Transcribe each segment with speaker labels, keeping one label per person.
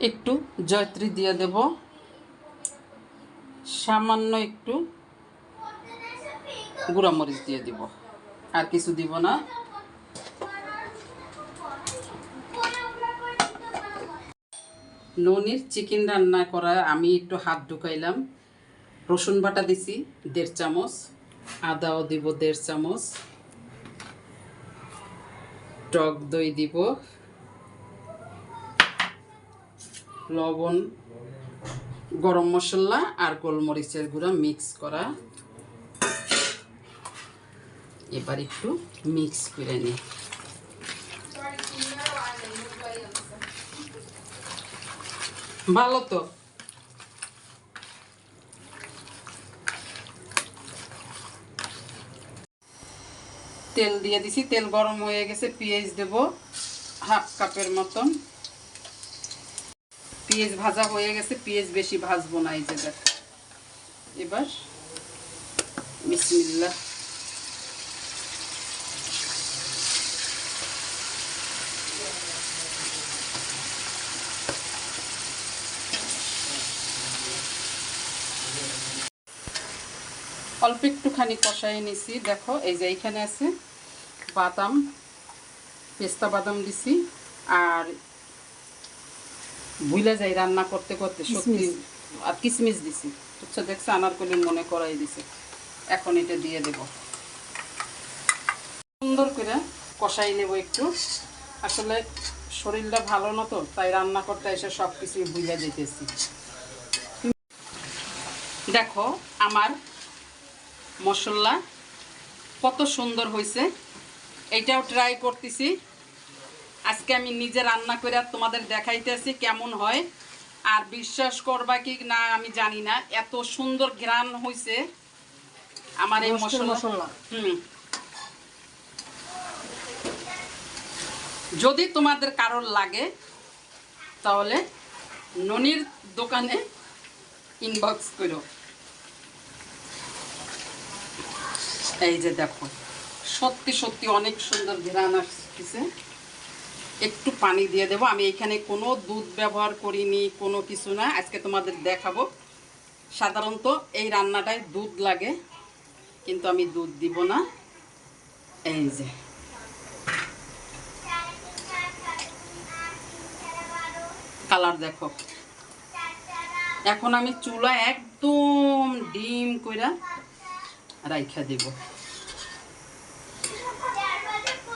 Speaker 1: একটু জয়ত্রী দিয়ে দেব, সামান্য একটু গুঁড়ামরিচ দিয়ে দিব, আর কিছু দিব না। ননির চিকেন রান্না করা আমি একটু হাত ঢুকাইলাম। রসুন বাটা দিছি 1.5 চামচ, আদাও দিব 1.5 চামচ, টক দই দিব, লবণ, গরম মশলা আর গোলমরিচের গুঁড়া মিক্স করা। এবার একটু মিক্স করে নিই। ভালো তো। তেল দিয়ে দিছি, তেল গরম হয়ে গেছে। পেঁয়াজ দেব 1/2 কাপের মতন। পেঁয়াজ ভাজা হয়ে গেছে, পেঁয়াজ বেশি ভাজবো না। এই যে দেখো, এবার বিসমিল্লাহ। অল্প একটুখানি কষাই নিছি। দেখো এই যে এইখানে আছে বাদাম, পেস্তা বাদাম দিছি, আর ভুলে যাই রান্না করতে করতে সত্যি, আর কিশমিশ দিছি। আচ্ছা দেখছো, আনারকলি মনে করাই দিছে। এখন এটা দিয়ে দেব, সুন্দর করে কষাই নেব একটু। আসলে শরীরটা ভালো না তো, তাই রান্না করতে এসে সব কিছুই ভুলে যেতেছি। দেখো আমার মশলা কত সুন্দর হয়েছে। এইটাও ট্রাই করতেছি আজকে, আমি নিজে রান্না করে তোমাদের দেখাইতেছি কেমন হয়। আর বিশ্বাস করবা কি না আমি জানি না, এত সুন্দর ঘ্রাণ হয়েছে আমার এই মশলা। যদি তোমাদের কারোর লাগে তাহলে ননির দোকানে ইনবক্স করো। এই যে দেখো, সত্যি সত্যি অনেক সুন্দর ঘ্রাণ আসছে। একটু পানি দিয়ে দেবো। আমি এখানে কোনো দুধ ব্যবহার করিনি, কোনো কিছু না। আজকে তোমাদের দেখাবো। সাধারণত এই রান্নাটায় দুধ লাগে, কিন্তু আমি দুধ দিব না। এই যে কালার দেখো। এখন আমি চুলা একদম ডিম কইরা রাইখা দিব।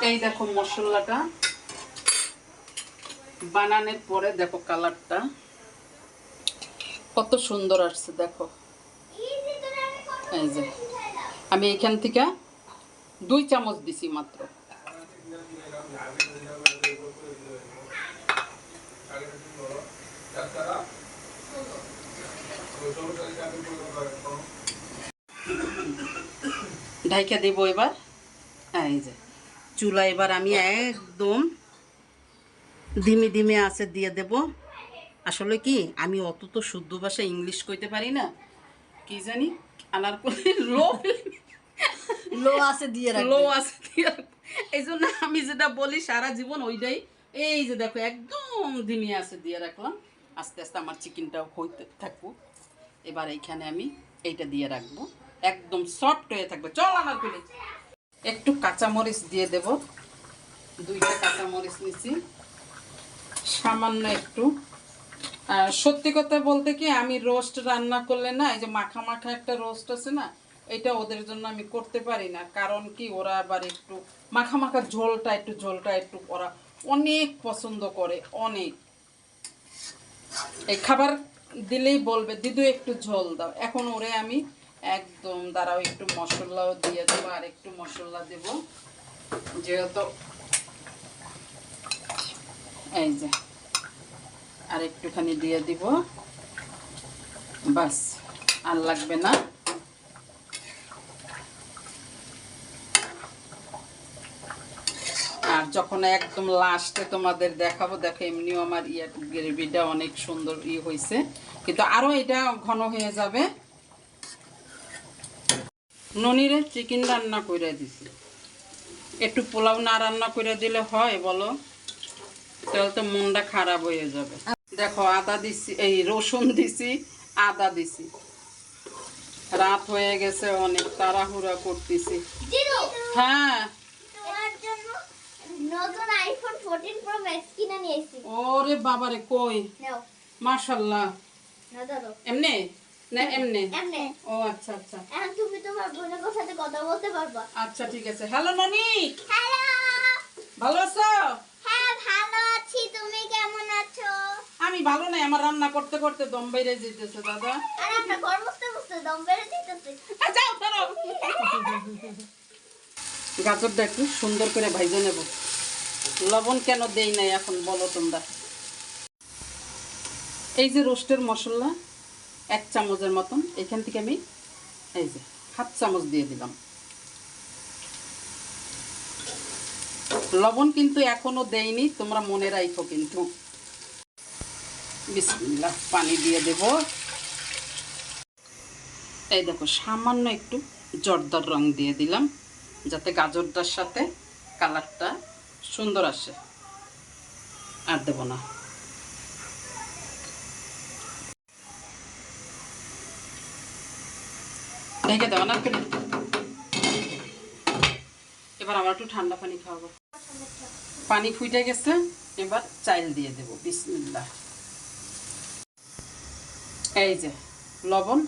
Speaker 1: এই দেখো মশলাটা বানানোর পরে দেখো কালারটা কত সুন্দর আসছে। দেখো এই যে আমি এখান থেকে 2 চামচ দিছি মাত্র। ঢাইকা দেব এবার। এই যে চুলা এবার আমি একদম ধিমে ধিমে আছে দিয়ে দেব। আসলে কি আমি অত তো শুদ্ধ ভাষা ইংলিশ কইতে পারি না, কি জানি আনারকলি লো আছে দিয়ে এই জন্য আমি যেটা বলি সারা জীবন ওইটাই। এই যে দেখো একদম ধিমে আছে দিয়ে রাখলাম। আস্তে আস্তে আমার চিকেনটাও হইতে থাকুক। এবার এইখানে আমি এইটা দিয়ে রাখবো, একদম সফট হয়ে থাকবে। চল আনারকলি। একটু কাঁচামরিচ দিয়ে দেব, 2টা কাঁচামরিচ নিছি, সামান্য একটু। সত্যি কথা বলতে কি আমি রোস্ট রান্না করলে না, এই যে মাখা মাখা একটা রোস্ট আছে না, এটা ওদের জন্য আমি করতে পারি না। কারণ কি ওরা আবার একটু মাখা মাখা ঝোলটা একটু ওরা অনেক পছন্দ করে, অনেক। এই খাবার দিলেই বলবে দিদু একটু ঝোল দাও। এখন ওরে আমি একদম দাঁড়াও, একটু মশলাও দিয়ে দেবো, আর একটু মশলা দেব যেহেতু। এই যে আর একটুখানি দিয়ে দিব, বাস, আর লাগবে না। আর যখন একদম লাস্টে তোমাদের দেখাবো, দেখো এমনিও আমার গ্রেভিটা অনেক সুন্দর হয়েছে, কিন্তু আরো এটা ঘন হয়ে যাবে। ননিরে চিকেন রান্না করে দিছি, একটু পোলাও না রান্না করে দিলে হয় বলো? তাহলে তো মনটা খারাপ হয়ে যাবে। দেখো আদা দিছি, এই রসুন দিছি, আদা দিছি। রাত হয়ে গেছে, অনেক তাড়াহুড়া করতেছি। হ্যাঁ,
Speaker 2: তোমার জন্য নতুন আইফোন 14 প্রো ম্যাক্স কিনে নিয়ে এসেছি।
Speaker 1: ওরে বাবারে, কই
Speaker 2: নাও,
Speaker 1: মাশাআল্লাহ।
Speaker 2: নাও ধরো।
Speaker 1: এমনে না এমনে?
Speaker 2: এমনে।
Speaker 1: ও আচ্ছা আচ্ছা
Speaker 2: এখন তুমি তোমার বোনের সাথে কথা বলতে পারবা।
Speaker 1: আচ্ছা, ঠিক আছে। হ্যালো ননি,
Speaker 2: হ্যালো।
Speaker 1: ভালো আছো?
Speaker 2: হ্যাঁ, ভালো আছি। তুমি কেমন আছো?
Speaker 1: আমি ভালো নাই, আমার রান্না করতে করতে দম বাইরে যেতেছে দাদা।
Speaker 2: আর আমরা ঘর বসতে বসতে দম বেড়ে দিতেছি।
Speaker 1: যাও ধরো। গাজরটা একটু সুন্দর করে ভাইজে নেব। লবণ কেন দেই নাই এখন বলো তোমরা। এই যে রোস্টের মশলা 1 চামচের মতন, এখান থেকে আমি এই যে 1/2 চামচ দিয়ে দিলাম। লবণ কিন্তু এখনো দেইনি, তোমরা মনে রাখো কিন্তু। বিসমিল্লাহ, পানি দিয়ে দেব। এই দেখো সামান্য একটু জর্দার রং দিয়ে দিলাম, যাতে গাজরটার সাথে কালারটা সুন্দর আসে। আর দেব না। ঢেকে দেওয়া না করে। এবার আমার একটু ঠান্ডা পানি খাওয়াবো। পানি ফুটে গেছে, এবার চাইল দিয়ে দেব। বিসমিল্লাহ। এই যে লবণ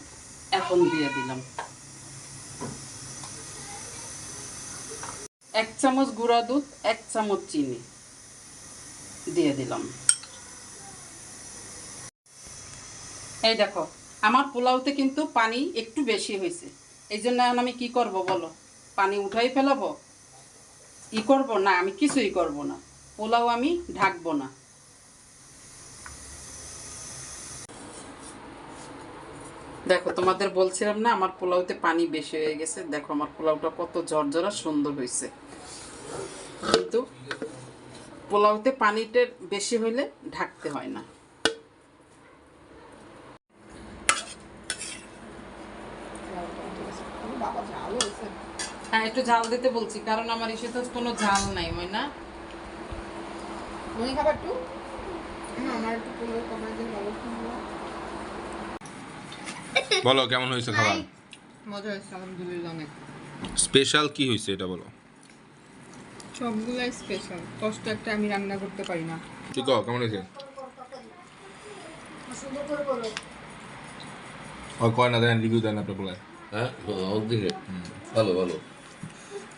Speaker 1: এখন দিয়ে দিলাম। 1 চামচ গুঁড়া দুধ, 1 চামচ চিনি দিয়ে দিলাম। এই দেখো আমার পোলাওতে কিন্তু পানি একটু বেশি হয়েছে, এই জন্য এখন আমি কি করব বলো? পানি উঠাই ফেলাবো? ই করব না, আমি কিছুই করব না। পোলাও আমি ঢাকবো না। দেখো তোমাদের বলছিলাম না আমার পোলাওতে পানি বেশি হয়ে গেছে। দেখো আমার পোলাওটা কত ঝরঝরা সুন্দর হয়েছে, কিন্তু পোলাওতে পানিটা বেশি হইলে ঢাকতে হয় না। হ্যাঁ, একটু ঝাল দিতে বলছি, কারণ আমার এসে তো কোনো ঝাল নাই, না?
Speaker 3: খাবার একটু আমার একটু পোলাও কমাই দিন ভালো।
Speaker 4: বলো কেমন হয়েছে খাবার?
Speaker 3: মজা হয়েছে আলহামদুলিল্লাহ অনেক।
Speaker 4: স্পেশাল কি হয়েছে এটা বলো।
Speaker 3: সবগুলাই স্পেশাল, কষ্ট একটা আমি রান্না করতে পারি না।
Speaker 4: ঠিক কেমন হয়েছে? ওই কয় না দেন, রিভিউ দেন আপনার বলে।
Speaker 5: হ্যাঁ, দিকে ভালো ভালো।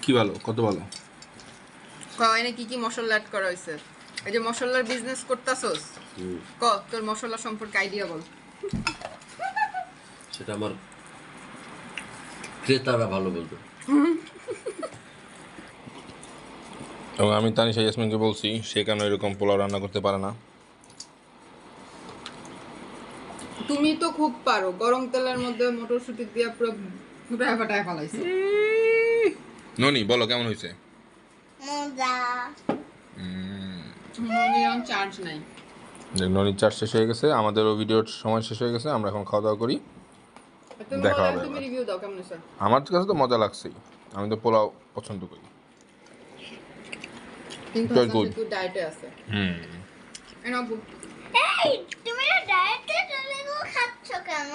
Speaker 4: কি ভালো, কত ভালো?
Speaker 3: কয়নে কি কি মশলা অ্যাড করা হয়েছে? এই যে মশলার বিজনেস করতাছস, ক তোর মশলা সম্পর্কে আইডিয়া বল।
Speaker 5: সেটা আমার ক্রেতারা ভালো বলতো।
Speaker 4: এবং আমি তানিশা ইয়াসমিনকে বলছি সে কেন এরকম পোলাও রান্না করতে পারে না।
Speaker 3: তুমি তো খুব পারো, গরম তেলের মধ্যে মটরশুঁটি দিয়ে পুরো ফুটায় ফাটায় ফেলাইছো।
Speaker 4: ননি বলো কেমন হয়েছে?
Speaker 2: মজা।
Speaker 3: মনিরন চার্জ নাই।
Speaker 4: ননির চার্জ শেষ হয়ে গেছে, আমাদেরও ভিডিওর সময় শেষ হয়ে গেছে, আমরা এখন খাওয়া দাওয়া করি। দেখা হবে
Speaker 3: তুমি
Speaker 4: এবার।
Speaker 3: রিভিউ দাও কেমন হয়েছে।
Speaker 4: আমার কাছে তো মজা লাগছেই, আমি তো পোলাও পছন্দ করি।
Speaker 3: কিন্তু
Speaker 4: Very good.
Speaker 3: তুই ডায়েটে আছে। এনো
Speaker 2: এই, তুমি ডায়েটে চলে খাচ্ছ কেন?